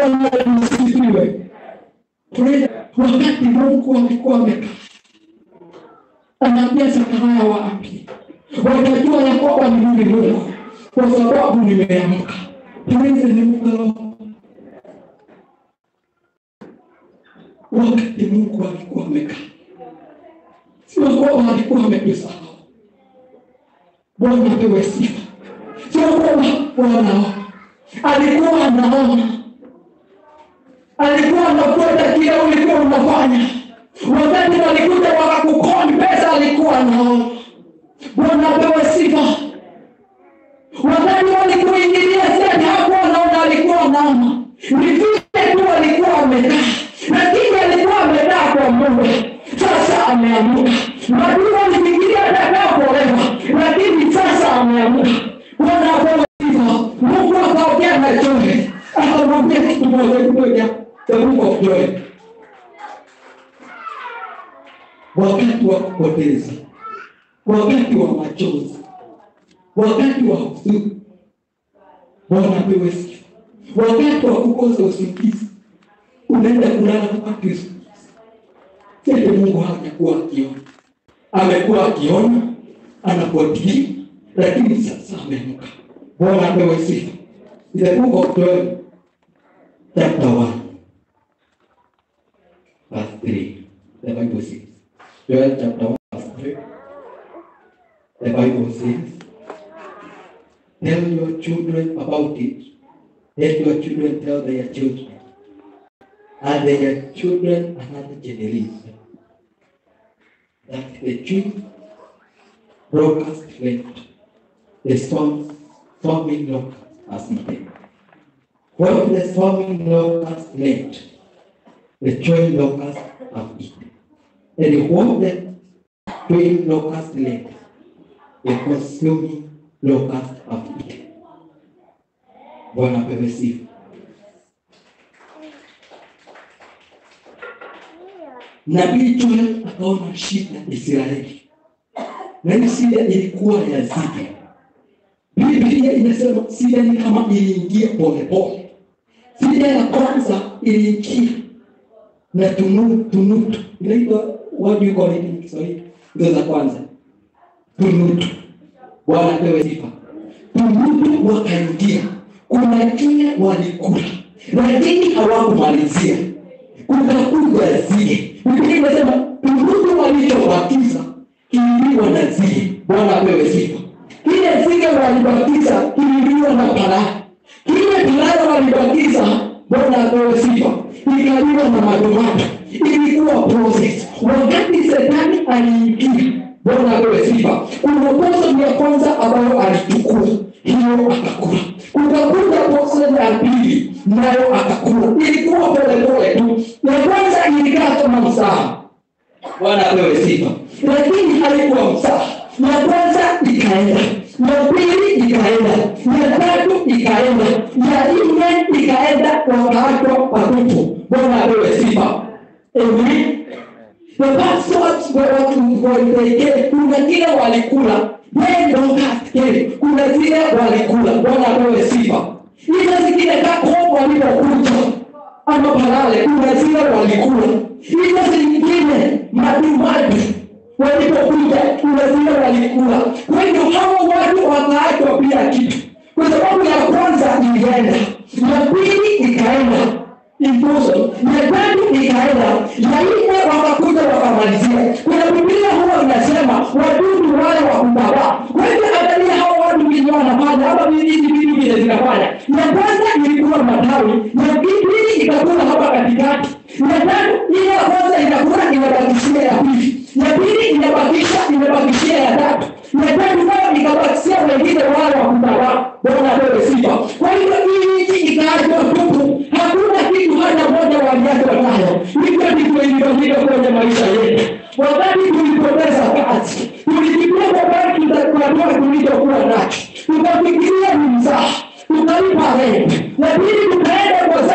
Bwana asifiwe. Wakati Mungu alikuwa amekaa, anaambia Zakaria wapi? Watajua ya kwamba ni mimi Mungu, kwa sababu nimeamka. Praise the Lord. Wakati Mungu alikuwa amekaa, sio kwamba alikuwa amepesa. Bwana apewe sifa. Sio kwamba Bwana alikuwa anaona, alikuwa anafuata kile ulikuwa unafanya. Wakati walikuja wakakukoni pesa, alikuwa anaona. Bwana apewe sifa. Wakati walikuingilia sasa, hakuwa anaona, alikuwa anaona. Ni vile tu alikuwa amekaa, lakini alikuwa amekaa kwa Mungu. Sasa ameamuka. Maadui walifikiria atakapolewa, lakini sasa ameamuka. Bwana apewe sifa. Mungu akaongea na Joel, akamwambia kitu moja, the book of Joel. Wakati wa kupoteza, wakati wa machozi, wakati wa huzuni, Bwana apewe sifa. Wakati wa kukosa usingizi, unaenda kulala kwa Kristo. Sasa Mungu hajakuwa akiona. Amekuwa akiona, anafuatilia, lakini sasa ameamka. Bwana apewe sifa. The book of Joel, chapter 1, verse 3. The Bible says, Joel chapter 1, verse 3. The Bible says, tell your children about it. Let your children tell their children, and their children another generation, that the tree locust left, the storming locust has eaten. What the storming locust left, the twin locust have eaten. And what the twin locust left, the consuming locust have eaten. Bwana apewe sifa. Nabii Joel akaona shida Israeli. Na hii shida ilikuwa ya zike. Biblia inasema shida ni kama iliingia pole pole. Shida ya kwanza iliingia na tunutu. Inaitwa what do you call it in Kiswahili? Ndio za kwanza. Tunutu. Bwana apewe sifa. Tunutu wakaingia. Kuna kile walikula, lakini hawakumalizia. Kukakuja zile. Biblia inasema tunutu walichobakiza kililiwa na zile. Bwana apewe sifa. Kile zile walibakiza kililiwa na balaa. Kile balaa walibakiza, Bwana apewe sifa, ikaliwa na madomato. Ilikuwa process. Wakati Shetani aliingia, Bwana apewe sifa, kuna process ya kwanza ambayo alichukua, hiyo akakula. Kukakuja process ya pili, nayo akakula. Ilikuwa pole pole tu. Ya kwanza ilikaa kama msaha. Bwana apewe sifa. Lakini halikuwa msaha. Ya kwanza ikaenda, ya pili ikaenda, ya tatu ikaenda, ya nne ikaenda, wakaachwa patupu. Bwana apewe sifa. Amen. The passwords were kuna kile walikula, kuna zile walikula. Bwana apewe sifa. Hizo zingine kako walipokuja ama parale, kuna zile walikula. Hizo zingine madumadu walipokuja, kuna zile walikula. Kwa hiyo hao watu wakaachwa pia kitu, kwa sababu ya kwanza ilienda, ya pili ikaenda, impossible, ya tatu ikaenda, ya nne wakakuja wakamalizia. Kuna Biblia huwa inasema wadudu wale wa kutawala. Kwa hiyo angalia hao watu wengi wanafanya hapa vitu vile zinafanya. Ya kwanza ilikuwa matawi, ya pili ikakula hapa katikati, ya tatu ile ya kwanza inakula inabakishia ya pili, ya pili inabakishia ya tatu, ya tatu nayo ikabakishia wengine wale wa kutawala. Bwana apewe sifa. Kwa hiyo hii ikaachwa tupu, hakuna kitu hata moja waliachwa nayo. Hivyo ndivyo ilivyokuwa kwenye maisha yetu. Wakati tulipoteza kazi, tulijipenda bali tutakuwa tulichokuwa nacho, tukafikiria ni mzaha, tukalipa rent, lakini tukaenda kwa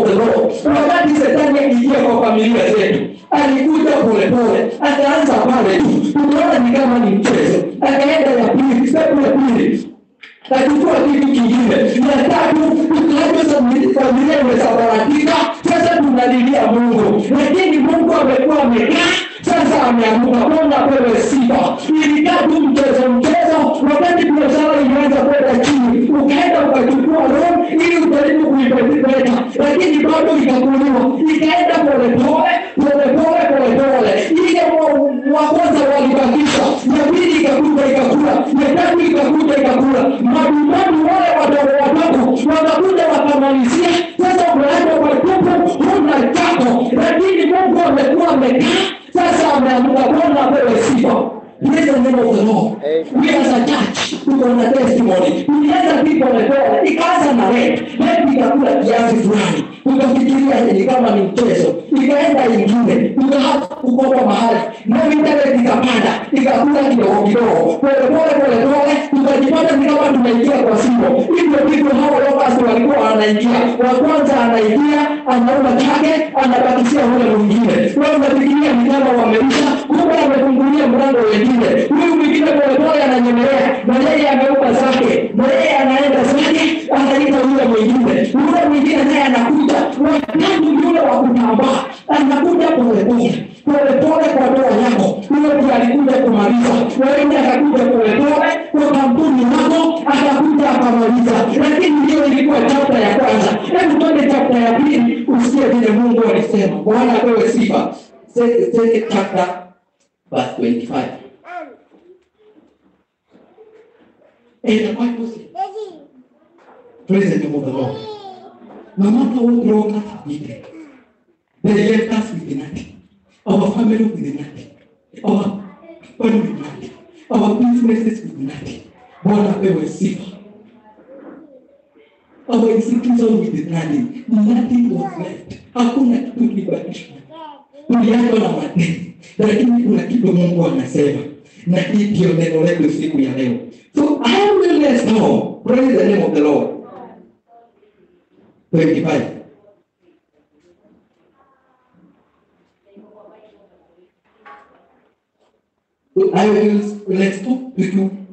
the Lord. Wakati Shetani aliingia kwa familia zetu, alikuja polepole, akaanza pale tu. Tunaona ni kama ni mchezo. Akaenda ya pili, step ya pili. Akachukua kitu kingine. Ya tatu, tukaanza familia imesabaratika. Sasa tunalilia Mungu. Lakini Mungu amekuwa amekaa. Sasa ameamuka. Bwana apewe sifa. Ilikaa tu mchezo. Wakati biashara ilianza kwenda chini, ukaenda ukachukua loan ili ujaribu kuipeleka. Lakini bado ikakuliwa. Ikaenda polepole. Ile wa kwanza walibakisha. Ya pili ikakuja ikakula. Ya tatu ikakuja ikakula. Madumbani wale wadogo wanakuja wakamalizia. Sasa unaenda kwa tupu, huna chako. Lakini Mungu amekuwa amekaa. Sasa ameamuka. Bwana apewe sifa. Praise the name of the Lord. We as a church, tuko na testimony. Tulianza people level, ikaanza na red ikakula kiasi fulani. Tukafikiria ni kama ni mchezo. Ikaenda ingine. Tukaanza kukopa mahali. Na internet ikapanda. Ikakula kidogo. Pole. Tukajipata ni kama tunaingia kwa simu. Hivyo people hao locals walikuwa wanaingia. Wa kwanza anaingia, anaona chake, anabakishia yule mwingine. Wao wanafikiria ni kama wameisha. Kumbe amefungulia mlango wengine. Huyu mwingine pole ananyemelea. Na yeye ameupa zake. Na yeye anaenda zake, anaita yule mwingine. Yule mwingine naye anakuja. Wakati yule wa kutambaa, anakuja pole kwa doa yako. Yule pia alikuja kumaliza. Wewe akakuja pole kwa kampuni yako, akakuja akamaliza. Lakini hiyo ilikuwa chapter ya kwanza. Hebu tuende chapter ya pili, usikie vile Mungu alisema. Bwana apewe sifa. Second chapter verse 25. And the Bible says, praise the name of the Lord. No matter what wrong has been, they left us with nothing. Our family with nothing. Our family with nothing. Our businesses with nothing. Bwana apewe sifa. Our institution with nothing. Nothing was left. Hakuna kitu kilibakishwa. Tuliachwa na madeni. Lakini kuna kitu Mungu anasema. Na hii ndio neno letu siku ya leo. So I will let know. Praise the name of the Lord. 25. So I will let's talk to you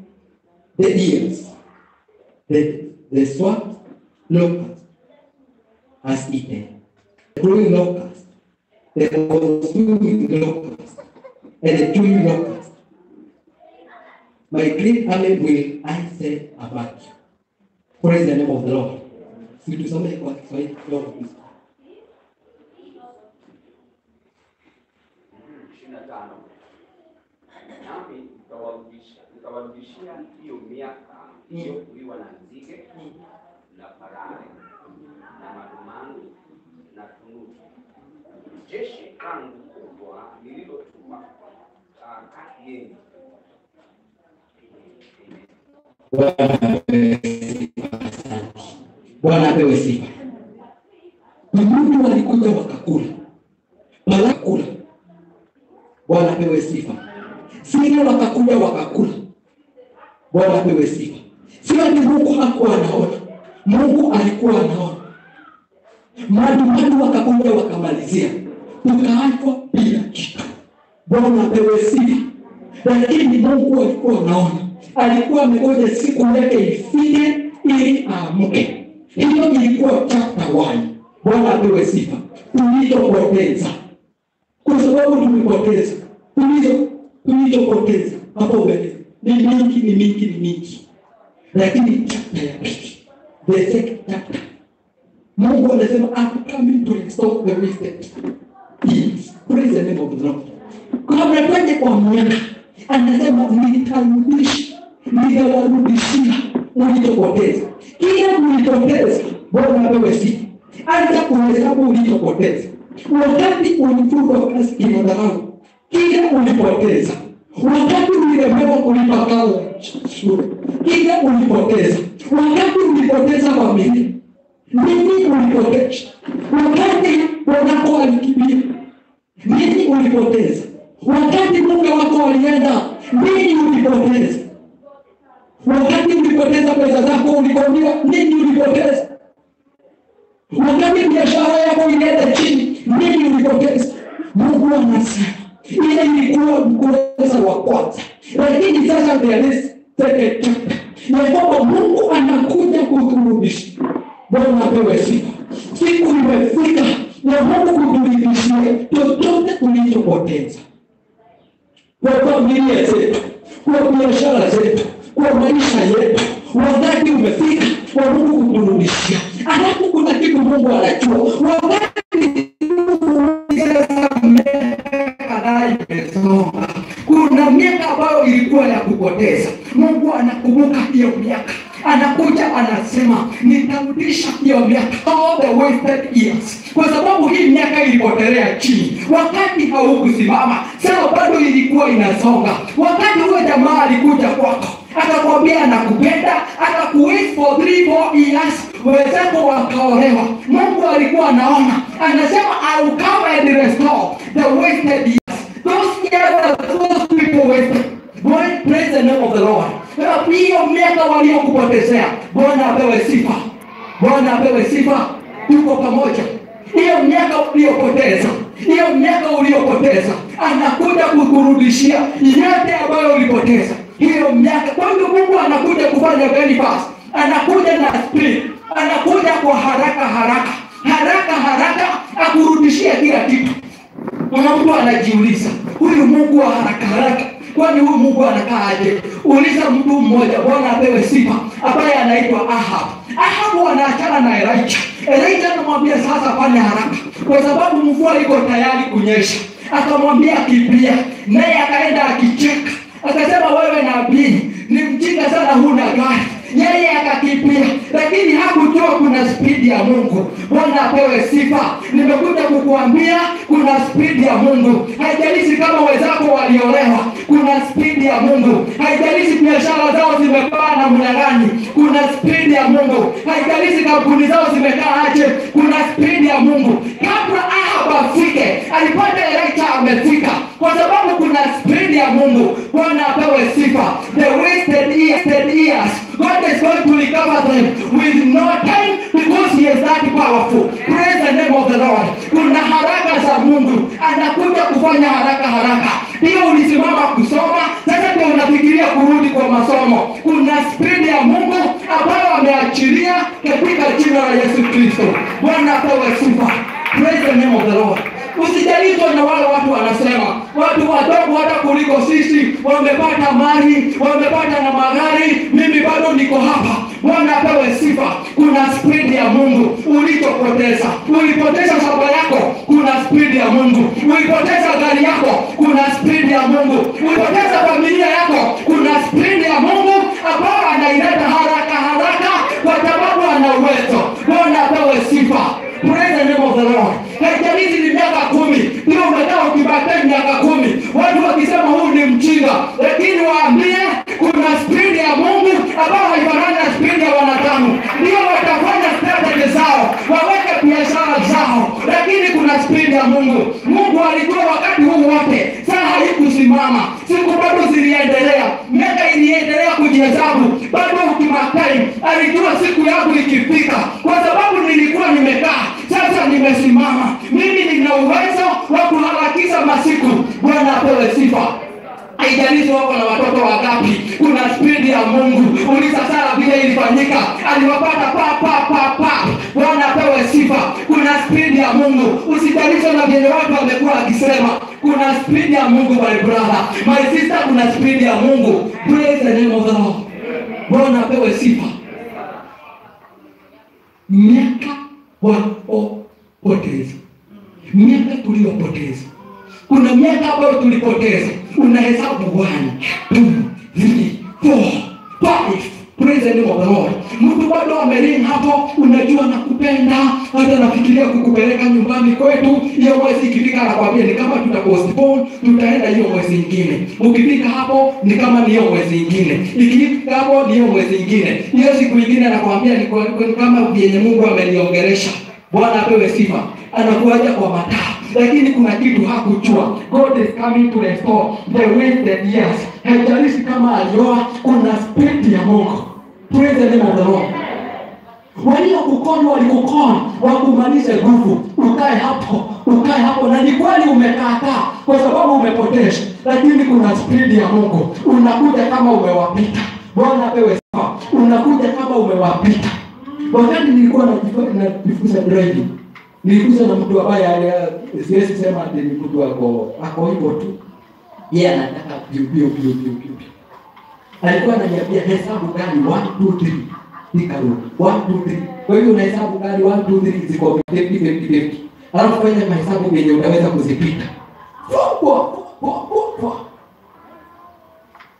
the ears. The swamp locust has eaten. The growing locust. The consuming locust. And the chewing locust. My great army will I set about you. Praise the name of the Lord. Si tusome kwa Kiswahili kidogo tu. 25. Nami nitawarudishia hiyo miaka iliyokuliwa na nzige na parare na madumani na tunutu. Jeshi langu kubwa lililotuma kati yenu. Bwana apewe sifa. Mungu walikuja wakakula. Walakula. Bwana apewe sifa. Sio wakakuja wakakula. Bwana apewe sifa. Sio ni Mungu hakuwa anaona. Mungu alikuwa anaona. Madumani wakakuja wakamalizia. Tukaachwa bila kitu. Bwana apewe sifa. Lakini Mungu alikuwa anaona. Alikuwa amegoja siku yake ifike ili aamke. Hiyo ilikuwa chapter 1. Bwana apewe sifa. Tulizopoteza. Kwa sababu tumepoteza. Tulizopoteza. Hapo mbele. Ni mingi. Lakini chapter ya pili. The second chapter. Mungu anasema I'm coming to restore the wasted. Yes. Praise the name of the Lord. Kabla twende kwa miaka. Anasema nitawarudishia mlitopoteza. Kila mlitopoteza, Bwana apewe sifa. Anza kuhesabu ulitopoteza. Wakati ulifungwa kazi kinodharau, kila ulipoteza. Wakati ulilemewa kulipa karo shule, kila ulipoteza. Wakati ulipoteza familia, nini ulipoteza? Wakati wako alikimbia, nini ulipoteza? Wakati mume wako alienda, nini ulipoteza? Wakati ulipoteza pesa zako ulikondiwa, nini ulipoteza? Wakati biashara na Mungu kuturudishia chochote tulichopoteza, kwa familia zetu, kwa biashara zetu, kwa maisha yetu. Wakati umefika kwa Mungu kuturudishia. Alafu kuna kitu Mungu anajua, wakati kuna miaka ambayo ilikuwa ya kupoteza, Mungu anakumbuka hiyo miaka, anakuja anasema nitarudisha hiyo miaka, all the wasted years, kwa sababu hii miaka ilipotelea chini wakati haukusimama. Sasa bado ilikuwa inasonga. Wakati huyo jamaa alikuja kwako akakwambia anakupenda, akakuwait for 3-4 years, wenzako wakaolewa, Mungu alikuwa anaona, anasema I will come and restore the wasted years. Those years those people wasted. Boy, praise the name of the Lord. Hiyo miaka waliokupotezea, Bwana apewe sifa. Bwana apewe sifa. Tuko pamoja. Hiyo miaka uliyopoteza, hiyo miaka uliyopoteza, anakuja kukurudishia yote ambayo ulipoteza. Hiyo miaka, kwa hiyo Mungu anakuja kufanya very fast. Anakuja na speed, anakuja kwa haraka akurudishia kila kitu. Kuna mtu anajiuliza, huyu Mungu wa haraka, kwani huyu Mungu anakaaje? Uliza mtu mmoja, Bwana apewe sifa, ambaye anaitwa Ahab. Ahab anaachana na Elijah anamwambia sasa fanya haraka, kwa sababu mvua iko tayari kunyesha. Akamwambia kimbia, naye akaenda akicheka. Akasema wewe nabii, ni mjinga sana, huna gari. Yeye akakimbia, lakini hakujua kuna speed ya Mungu. Bwana apewe sifa. Nimekuja kukuambia kuna speed ya Mungu. Haijalishi kama wenzako waliolewa, kuna speed ya Mungu. Haijalishi biashara zao zimekaa namna gani, kuna speed ya Mungu. Haijalishi kampuni zao zimekaa aje, kuna speed ya Mungu. Kabla Ahab afike, alipata Elijah amefika, kwa sababu kuna speed ya Mungu. Bwana apewe sifa. The wasted years, God is going to recover them with no time, because he is that powerful. Praise the name of the Lord. Kuna haraka za Mungu, anakuja kufanya haraka. Hiyo ulisimama kusoma, sasa ndio unafikiria kurudi kwa masomo. Kuna speed ya Mungu ambayo ameachilia katika jina la Yesu Kristo. Bwana apewe sifa. Praise the name of the Lord. Usijalizwe na wale watu wanasema, watu wadogo hata kuliko sisi wamepata mali, wamepata na magari, mimi bado niko hapa. Bwana apewe sifa. Kuna speed ya Mungu. Ulipoteza, ulipoteza shamba yako, kuna speed ya Mungu. Ulipoteza gari yako, kuna speed ya Mungu. Ulipoteza familia yako, kuna speed ya Mungu ambayo anaileta haraka kwa sababu ana uwezo. Bwana apewe sifa. Praise the name of the Lord. Haijalishi ni miaka 10, ndio umekaa ukibata miaka 10. Watu wakisema huyu ni mjinga, lakini waambie kuna speed ya Mungu ambayo haifanani na speed ya wanadamu. Ndio watafanya strategy zao, waweke biashara zao, lakini kuna speed ya Mungu. Mungu alijua wakati huu wote, saa haikusimama, siku bado ziliendelea, miaka iliendelea kujihesabu, bado ukimakai alijua siku yangu ikifika, kwa sababu nilikuwa nimekaa, sasa nimesimama. Mimi nina uwezo wa kuharakisha masiku. Bwana apewe sifa. Haijalishi wako na watoto wangapi, kuna speed ya Mungu. Uliza Sara vile ilifanyika, aliwapata pa. Bwana apewe sifa. Kuna speed ya Mungu. Usijalishe na vile watu wamekuwa akisema, kuna speed ya Mungu my brother, my sister, kuna speed ya Mungu. Praise the name of the Lord. Bwana apewe sifa. Miaka poteza, miaka tuliyopoteza. Kuna miaka ambayo tulipoteza, unahesabu 1, 2, 3, 4, 5. Praise the name of the Lord. Mtu bado amelinga hapo, unajua nakupenda, hata nafikiria kukupeleka nyumbani kwetu. Hiyo mwezi ikifika anakuambia ni kama tutapostpone, tutaenda hiyo mwezi nyingine. Ukifika hapo ni kama ni hiyo mwezi nyingine. Ikifika hapo ni hiyo mwezi nyingine. Hiyo siku nyingine anakuambia ni kama vyenye Mungu ameniongelesha. Bwana apewe sifa. Anakuaja kwa mataa, lakini kuna kitu hakujua. God is coming to restore the wasted years. Haijalishi kama alioa, kuna speed ya Mungu. Praise the name of the Lord. Waliokukono walikukona, wakumalize nguvu. Ukae hapo, na ni kweli umekaa kwa sababu umepoteza, lakini kuna speed ya Mungu. Unakuja kama umewapita. Bwana apewe sifa. Unakuja kama umewapita. Wakati nilikuwa najifunza driving, Nilikuja na mtu ambaye siwezi sema ati ni mtu ako hivyo tu. Yeye anataka bio. Alikuwa ananiambia hesabu gani 1 2 3 nikaro 1 2 3. Kwa hiyo unahesabu gani 1 2 3 ziko 50. Alafu fanya mahesabu yenye unaweza kuzipita.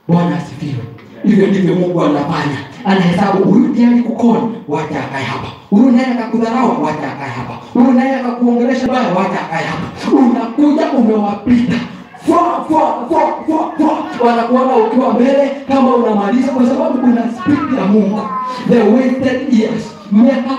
Bwana asifiwe. Hivyo ndivyo Mungu anafanya. Anahesabu huyu ndiye alikukona, wacha akae hapa. Huyu naye akakudharau, wacha akae hapa. Huyu naye akakuongelesha baya, wacha akae hapa. Unakuja umewapita. Wanakuona ukiwa mbele kama unamaliza, kwa sababu kuna spirit ya Mungu. The wasted years, miaka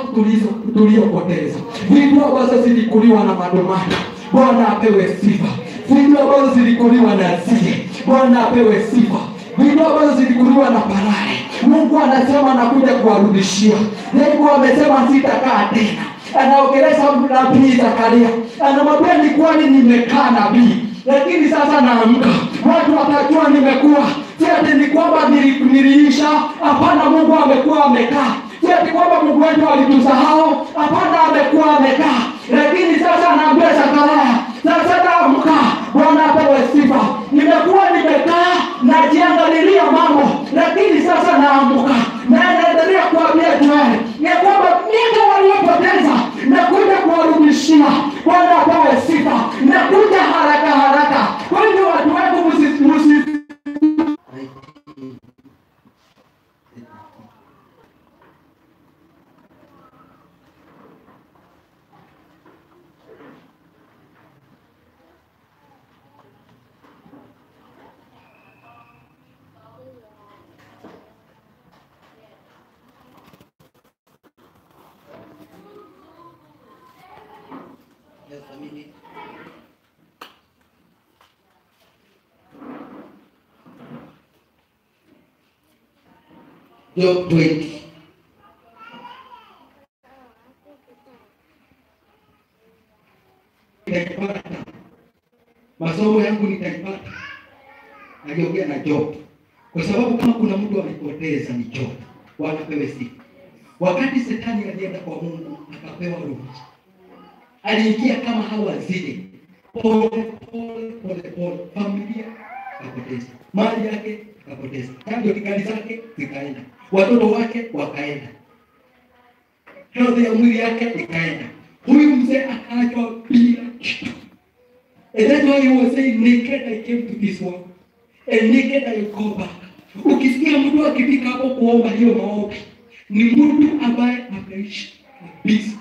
tuliyopoteza, vitu ambazo zilikuliwa na madomani, Bwana apewe sifa. Vitu ambazo zilikuliwa na zile, Bwana apewe sifa. Vitu ambazo zilikuliwa na parare, Mungu anasema anakuja kuwarudishia. Mungu amesema sitakaa tena. Anaongelesha nabii Zakaria, anamwambia ni kwani nimekaa nabii, lakini sasa naamka. Watu watajua nimekuwa. Si ati ni kwamba niliisha. Hapana, Mungu amekuwa amekaa. Si ati kwamba Mungu wetu alitusahau. Hapana, amekuwa amekaa. Lakini sasa anaambia Zakaria, sasa naamka. Bwana apewe sifa. Nimekuwa nimekaa najiangalilia mambo, lakini sasa naamka. Na naendelea kuambia Joel ya kwamba miaka waliopoteza nakuja kuwarudishia. Bwana apewe sifa. Nakuja haraka. Kwa hivyo watu wangu msi Job 20. Nitaipata. Masomo yangu nitaipata. Aliongea na Job. Kwa sababu kama kuna mtu alipoteza ni Job. Wanapewe sifa. Wakati Shetani alienda kwa Mungu akapewa ruhusa, aliingia kama hawa zile. Pole. Familia akapoteza. Mali yake akapoteza. Kando kikali zake zikaenda. Watoto wake wakaenda. Health ya mwili yake ikaenda. Huyu mzee akaachwa bila kitu. And that's why he was saying, naked I came to this world, and naked I will go back. Ukisikia mtu akifika hapo kuomba hiyo maombi, ni mtu ambaye ameishi kabisa.